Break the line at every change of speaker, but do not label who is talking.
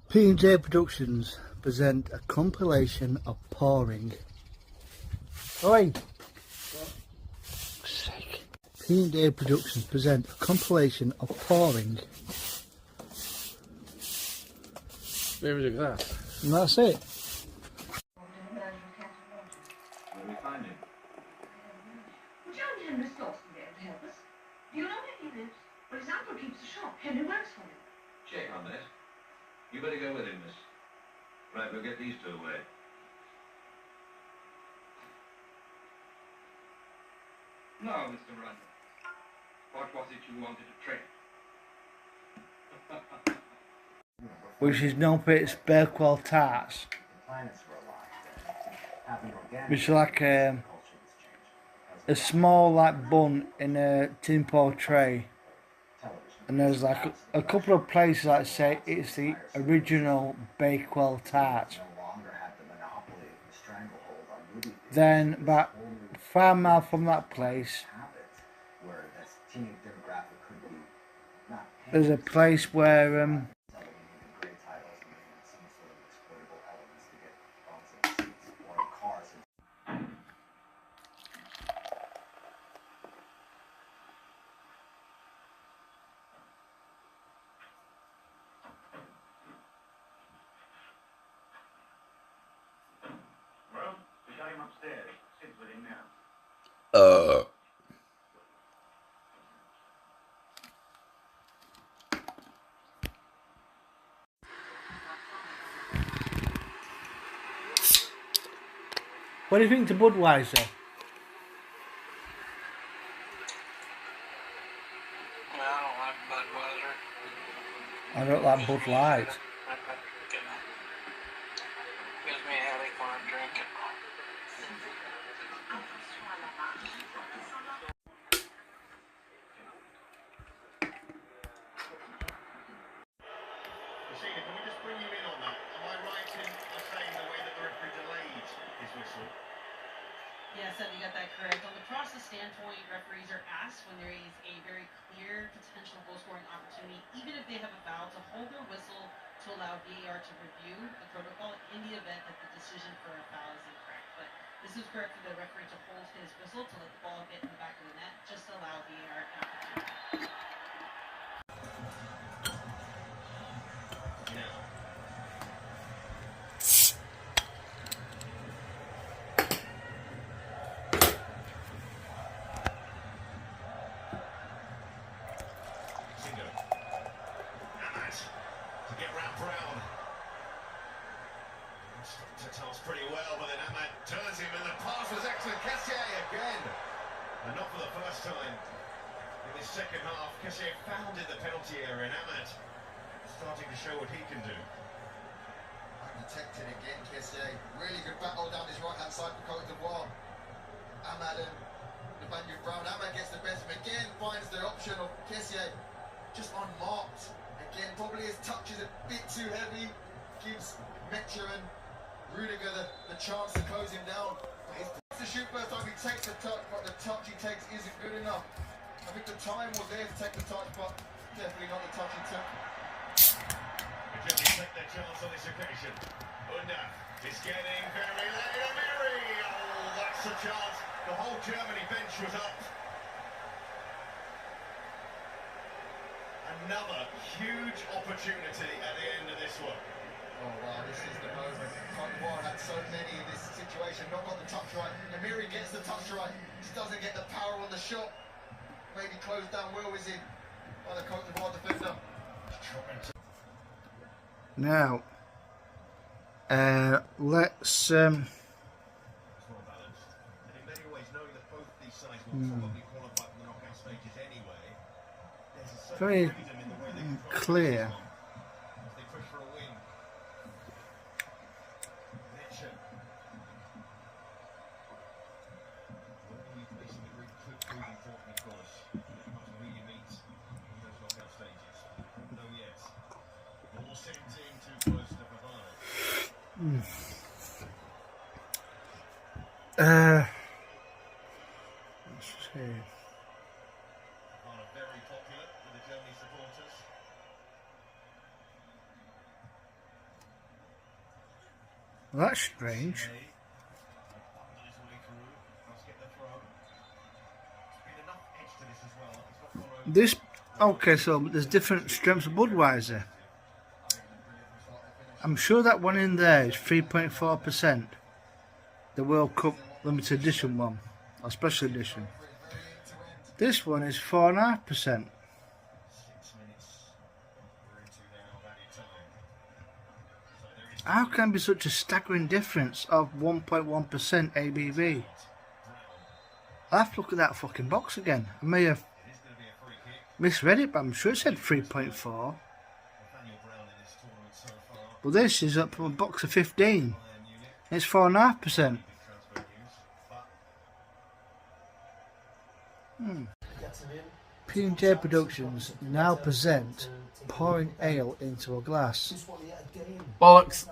P&J Productions present a compilation of pouring. Oi! Sick. P&J Productions present a compilation of pouring.
Where was it that?
And that's it.
Where do we find him?
John Henry Slaughter will be able to help us. Do you know where he lives? Well, his uncle keeps a shop. Henry works for him.
Check on that. You better go with him, miss. Right, we'll get these two away.
Now, Mr. Randall, what was it you wanted to trade?
Which is known for its Bakewell tarts. Which are like a small like bun in a tinfoil tray. And there's like a couple of places that say it's the original Bakewell tart. Then about 5 miles from that place, there's a place where
Well, we got him upstairs. Sit with him now.
what do you think to Budweiser?
I don't like Budweiser.
I don't like Bud Light.
Gives me a headache when I drink it.
Rashida, can we just bring you in on that? Am I right in saying the way that the referee delayed his whistle?
Yes, you got that correct. On the process standpoint, referees are asked when there is a very clear potential goal-scoring opportunity, even if they have a foul, to hold their whistle to allow VAR to review the protocol in the event that the decision for a foul is incorrect. But this is correct for the referee to hold his whistle to let the ball hit in the back of the net, just to allow VAR an opportunity.
Singer. Amat to get round Brown. To task pretty well, but then Amat turns him and the pass was excellent. Kessié again. And not for the first time. In this second half, Kessié founded the penalty area and Amat starting to show what he can do.
Protected again, Kessié. Really good battle down his right hand side for Cote d'Ivoire. Amad and Nathaniel Brown. Amad gets the best of him again, finds the option of Kessié just unmarked. Again, probably his touch is a bit too heavy. Gives Metcher and Rudiger the chance to close him down. But he's to shoot first time he takes the touch, but the touch he takes isn't good enough. I think the time was there to take the touch, but definitely not the touch he took.
The Germans take their chance on this occasion. Undav is getting very late. Amiri! Oh, that's a chance. The whole Germany bench was up. Another huge opportunity at the end of this one.
Oh wow, this is the moment. Cote d'Ivoire had so many in this situation, not got the touch right. Amiri gets the touch right, just doesn't get the power on the shot. Maybe closed down well was in by the Cote d'Ivoire defender.
Now, let's
It's well balanced. And in many ways, knowing that both these sides will probably qualify for the knockout stages anyway, there's a certain
very
freedom in the way they control
clear.
this one as they push for a win. Metcher. Will be facing the Greek could prove important, of course. They must really meet in those knockout stages. No yet. Ball sent in too close to Pavard.
let's see.
Are very popular with the Germany supporters.
Well, that's strange. This, okay, so there's different strengths of Budweiser. I'm sure that one in there is 3.4%. The World Cup limited edition one, or special edition. This one is 4.5%. How can there be such a staggering difference of 1.1% ABV? I'll have to look at that fucking box again. I may have misread it, but I'm sure it said 3.4. But this is up from a box of 15. It's 4.5%. P&J Productions now present pouring ale into a glass.
Bollocks.